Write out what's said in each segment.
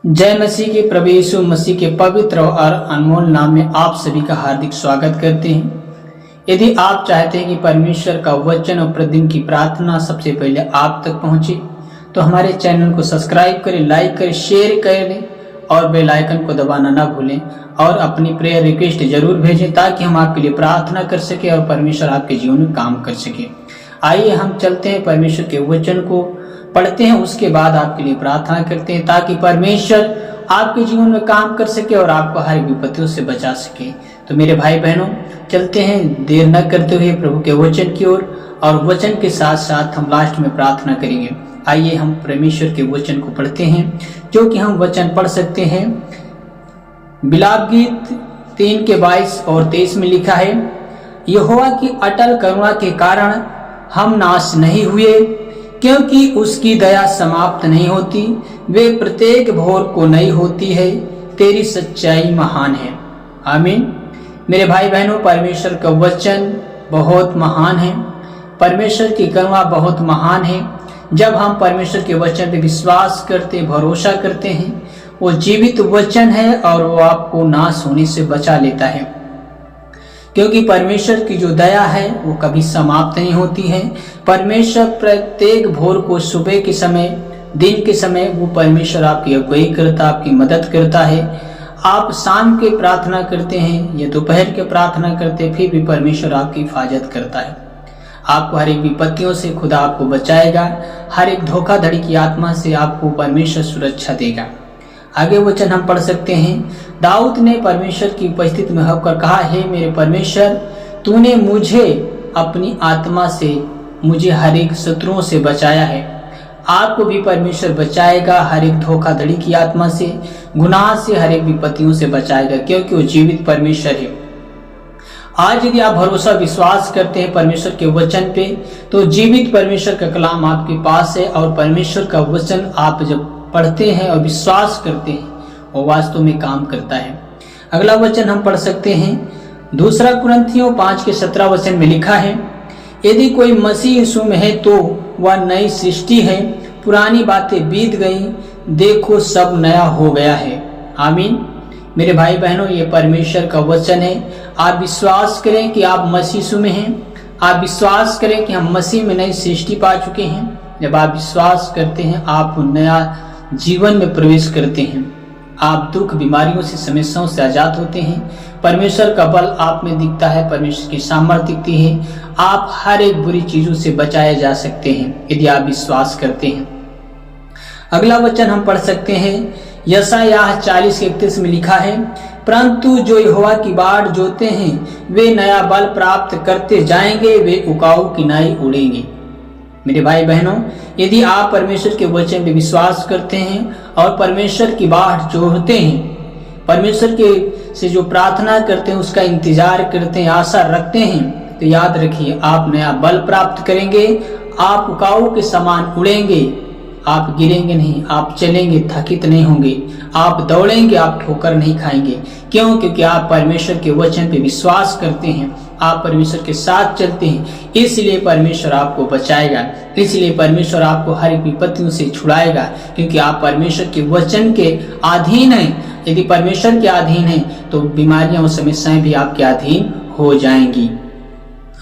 जय मसीह के प्रभु यीशु मसीह के पवित्र और अनमोल नाम में आप सभी का हार्दिक स्वागत करते हैं। यदि आप चाहते हैं कि परमेश्वर का वचन और प्रतिदिन की प्रार्थना सबसे पहले आप तक पहुंचे तो हमारे चैनल को सब्सक्राइब करें, लाइक करें, शेयर करें और बेल आइकन को दबाना ना भूलें और अपनी प्रेयर रिक्वेस्ट जरूर भेजें ताकि हम आपके लिए प्रार्थना कर सके और परमेश्वर आपके जीवन में काम कर सके। आइए हम चलते हैं, परमेश्वर के वचन को पढ़ते हैं, उसके बाद आपके लिए प्रार्थना करते हैं ताकि परमेश्वर आपके जीवन में काम कर सके और आपको हर विपत्तियों से बचा सके। तो मेरे भाई बहनों, चलते हैं देर न करते हुए प्रभु के वचन की ओर और वचन के साथ साथ हम लास्ट में प्रार्थना करेंगे। आइए हम परमेश्वर के वचन को पढ़ते हैं, जो कि हम वचन पढ़ सकते हैं। बिलाप गीत 3 के 22 और 23 में लिखा है, यहोवा की अटल करुणा के कारण हम नाश नहीं हुए, क्योंकि उसकी दया समाप्त नहीं होती, वे प्रत्येक भोर को नई होती है, तेरी सच्चाई महान है। आमीन। मेरे भाई बहनों, परमेश्वर का वचन बहुत महान है, परमेश्वर की करुणा बहुत महान है। जब हम परमेश्वर के वचन पे विश्वास करते, भरोसा करते हैं, वो जीवित वचन है और वो आपको नाश होने से बचा लेता है, क्योंकि परमेश्वर की जो दया है वो कभी समाप्त नहीं होती है। परमेश्वर प्रत्येक भोर को, सुबह के समय, दिन के समय वो परमेश्वर आपकी अगुवाई करता, आपकी मदद करता है। आप शाम के प्रार्थना करते हैं या दोपहर के प्रार्थना करते हैं, फिर भी परमेश्वर आपकी हिफाजत करता है। आपको हर एक विपत्तियों से खुदा आपको बचाएगा, हर एक धोखाधड़ी की आत्मा से आपको परमेश्वर सुरक्षा देगा। आगे वचन हम पढ़ सकते हैं, दाऊद ने परमेश्वर की उपस्थिति में होकर कहा, हे मेरे परमेश्वर, तूने मुझे अपनी आत्मा से, मुझे हर एक शत्रुओं से बचाया है। आपको भी परमेश्वर बचाएगा, हर एक धोखाधड़ी की आत्मा से, गुनाह से, हर एक विपत्तियों से बचाएगा, क्योंकि वो जीवित परमेश्वर है। आज यदि आप भरोसा विश्वास करते हैं परमेश्वर के वचन पे, तो जीवित परमेश्वर का कलाम आपके पास है और परमेश्वर का वचन आप जब पढ़ते हैं और विश्वास करते हैं, वो वास्तव में काम करता है। अगला वचन हम पढ़ सकते हैं, 2 कुरिन्थियों 5 के 17 वचन में लिखा है, यदि कोई मसीह यीशु में है तो वह नई सृष्टि है, पुरानी बातें बीत गई, देखो सब नया हो गया है। आमीन। मेरे भाई बहनों, ये परमेश्वर का वचन है। आप विश्वास करें कि आप मसीह यीशु में हैं, आप विश्वास करें कि हम मसीह में नई सृष्टि पा चुके हैं। जब आप विश्वास करते हैं, आप नया जीवन में प्रवेश करते हैं, आप दुख, बीमारियों से, समस्याओं से आजाद होते हैं। परमेश्वर का बल आप में दिखता है, परमेश्वर की सामर्थ्य दिखती है, आप हर एक बुरी चीजों से बचाए जा सकते हैं यदि आप विश्वास करते हैं। अगला वचन हम पढ़ सकते हैं, यशायाह 40 के 31 में लिखा है, परंतु जो यहोवा की बाट जोते हैं वे नया बल प्राप्त करते जाएंगे, वे उकाऊ की नाई उड़ेंगे। मेरे भाई बहनों, यदि आप परमेश्वर के वचन पे विश्वास करते हैं और परमेश्वर की बाट जोड़ते हैं, परमेश्वर के से जो प्रार्थना करते हैं, उसका इंतजार करते हैं, आशा रखते हैं, तो याद रखिए आप नया बल प्राप्त करेंगे, आप उकाऊ के समान उड़ेंगे, आप गिरेंगे नहीं, आप चलेंगे, थकित नहीं होंगे, आप दौड़ेंगे, आप ठोकर नहीं खाएंगे। क्यों? क्योंकि आप परमेश्वर के वचन पे विश्वास करते हैं, आप परमेश्वर के साथ चलते हैं, इसलिए परमेश्वर आपको बचाएगा, इसलिए परमेश्वर आपको हर एक विपत्तियों से छुड़ाएगा, क्योंकि आप परमेश्वर के वचन के अधीन हैं। यदि परमेश्वर के अधीन हैं तो बीमारियां और समस्याएं भी आपके अधीन हो जाएंगी।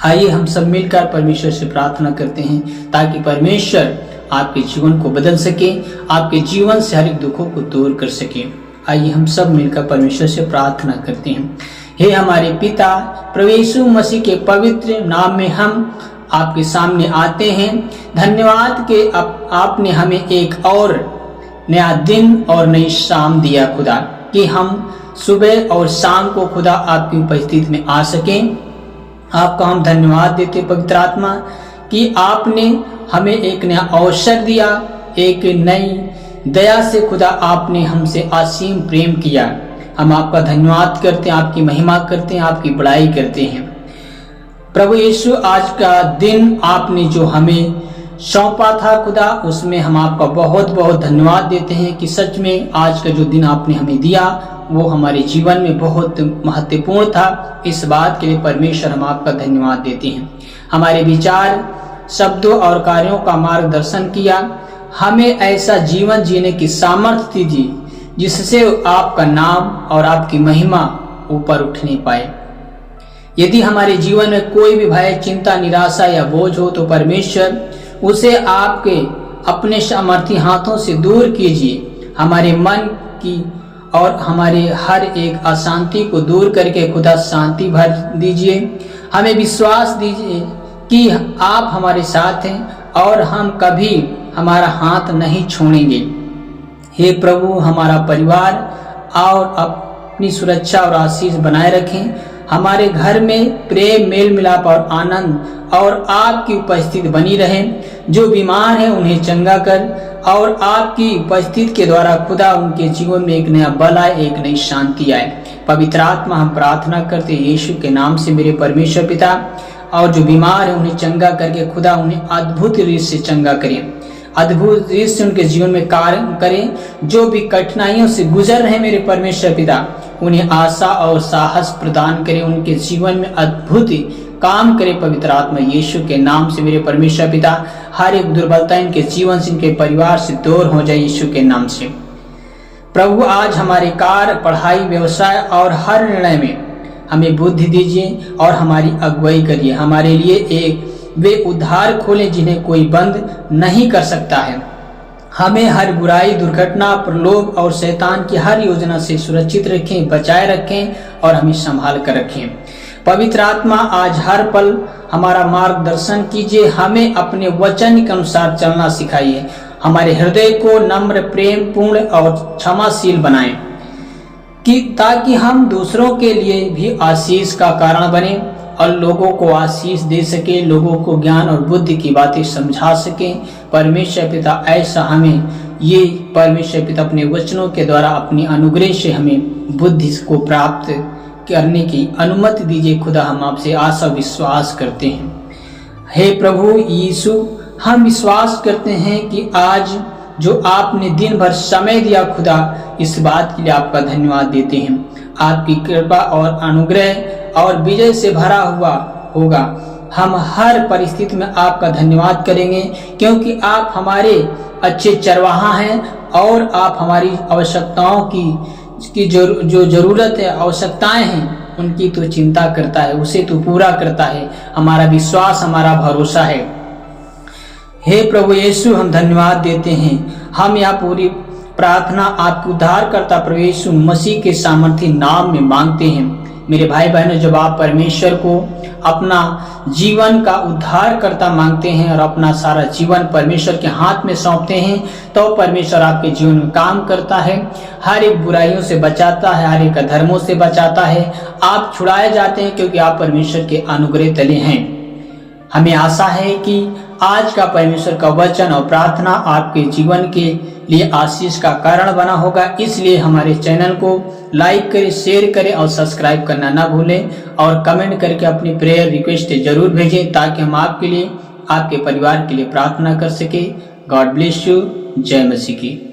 आइए हम सब मिलकर परमेश्वर से प्रार्थना करते हैं ताकि परमेश्वर आपके जीवन को बदल सके, आपके जीवन से हर एक दुखों को दूर कर सके। आइए हम सब मिलकर परमेश्वर से प्रार्थना करते हैं। हे हमारे पिता, प्रभु यीशु मसीह के पवित्र नाम में हम आपके सामने आते हैं। धन्यवाद कि आपने हमें एक और नया दिन और नई शाम दिया खुदा, कि हम सुबह और शाम को खुदा आपकी उपस्थिति में आ सकें। आपका हम धन्यवाद देते पवित्र आत्मा कि आपने हमें एक नया अवसर दिया, एक नई दया से खुदा आपने हमसे असीम प्रेम किया। हम आपका धन्यवाद करते हैं, आपकी महिमा करते हैं, आपकी बड़ाई करते हैं। प्रभु यीशु, आज का दिन आपने जो हमें सौंपा था खुदा, उसमें हम आपका बहुत बहुत धन्यवाद देते हैं कि सच में आज का जो दिन आपने हमें दिया वो हमारे जीवन में बहुत महत्वपूर्ण था। इस बात के लिए परमेश्वर हम आपका धन्यवाद देते हैं। हमारे विचार, शब्दों और कार्यों का मार्गदर्शन किया, हमें ऐसा जीवन जीने की सामर्थ्य दीजिए जिससे आपका नाम और आपकी महिमा ऊपर उठने पाए। यदि हमारे जीवन में कोई भी भय, चिंता, निराशा या बोझ हो तो परमेश्वर उसे आपके अपने सामर्थी हाथों से दूर कीजिए। हमारे मन की और हमारे हर एक अशांति को दूर करके खुदा शांति भर दीजिए। हमें विश्वास दीजिए कि आप हमारे साथ हैं और हम कभी हमारा हाथ नहीं छोड़ेंगे। हे प्रभु, हमारा परिवार और अपनी सुरक्षा और आशीष बनाए रखें। हमारे घर में प्रेम, मेल मिलाप और आनंद और आपकी उपस्थिति बनी रहे। जो बीमार हैं उन्हें चंगा कर और आपकी उपस्थिति के द्वारा खुदा उनके जीवन में एक नया बल आए, एक नई शांति आए। पवित्र आत्मा, हम प्रार्थना करते यीशु के नाम से मेरे परमेश्वर पिता, और जो बीमार है उन्हें चंगा करके खुदा उन्हें अद्भुत रीति से चंगा करें, अद्भुत रीति से उनके जीवन में कार्य करें। जो भी कठिनाइयों से गुजर रहे मेरे परमेश्वर पिता, उन्हें आशा और साहस प्रदान करें, उनके जीवन में अद्भुत काम करे। पवित्र आत्मा, यीशु के नाम से मेरे परमेश्वर पिता, हर एक दुर्बलता इनके जीवन से, इनके परिवार से दूर हो जाए यीशु के नाम से। प्रभु, आज हमारे कार्य, पढ़ाई, व्यवसाय और हर निर्णय में हमें बुद्धि दीजिए और हमारी अगुवाई करिए। हमारे लिए एक वे उद्धार खोलें जिन्हें कोई बंद नहीं कर सकता है। हमें हर बुराई, दुर्घटना, प्रलोभ और शैतान की हर योजना से सुरक्षित रखें, बचाए रखें और हमें संभाल कर रखें। पवित्र आत्मा, आज हर पल हमारा मार्गदर्शन कीजिए। हमें अपने वचन के अनुसार चलना सिखाइए। हमारे हृदय को नम्र, प्रेम पूर्ण और क्षमाशील बनाएं कि ताकि हम दूसरों के लिए भी आशीष का कारण बने और लोगों को आशीष दे सके, लोगों को ज्ञान और बुद्धि की बातें समझा सके। परमेश्वर पिता, ऐसा हमें ये परमेश्वर पिता अपने वचनों के द्वारा अपनी अनुग्रह से हमें बुद्धि को प्राप्त करने की अनुमति दीजिए। खुदा, हम आपसे आशा विश्वास करते हैं। हे प्रभु यीशु, हम विश्वास करते हैं कि आज जो आपने दिन भर समय दिया खुदा, इस बात के लिए आपका धन्यवाद देते हैं। आपकी कृपा और अनुग्रह और विजय से भरा हुआ होगा। हम हर परिस्थिति में आपका धन्यवाद करेंगे क्योंकि आप हमारे अच्छे चरवाहा हैं और आप हमारी आवश्यकताओं की जो जरूरत है, आवश्यकताएं हैं, उनकी तो चिंता करता है, उसे तो पूरा करता है। हमारा विश्वास, हमारा भरोसा है। हे प्रभु यीशु, हम धन्यवाद देते हैं। हम यह पूरी प्रार्थना आपके उद्धारकर्ता प्रभु यीशु मसीह के सामर्थी नाम में मांगते हैं। मेरे भाई बहनों, जब आप परमेश्वर को अपना जीवन का उद्धारकर्ता मांगते हैं और अपना सारा जीवन परमेश्वर के हाथ में सौंपते हैं, तो परमेश्वर आपके जीवन में काम करता है, हर एक बुराइयों से बचाता है, हर एक अधर्मों से बचाता है। आप छुड़ाए जाते हैं क्योंकि आप परमेश्वर के अनुग्रह तले हैं। हमें आशा है कि आज का परमेश्वर का वचन और प्रार्थना आपके जीवन के लिए आशीष का कारण बना होगा। इसलिए हमारे चैनल को लाइक करें, शेयर करें और सब्सक्राइब करना ना भूलें और कमेंट करके अपनी प्रेयर रिक्वेस्ट जरूर भेजें ताकि हम आपके लिए, आपके परिवार के लिए प्रार्थना कर सके। God bless you. जय मसीह की।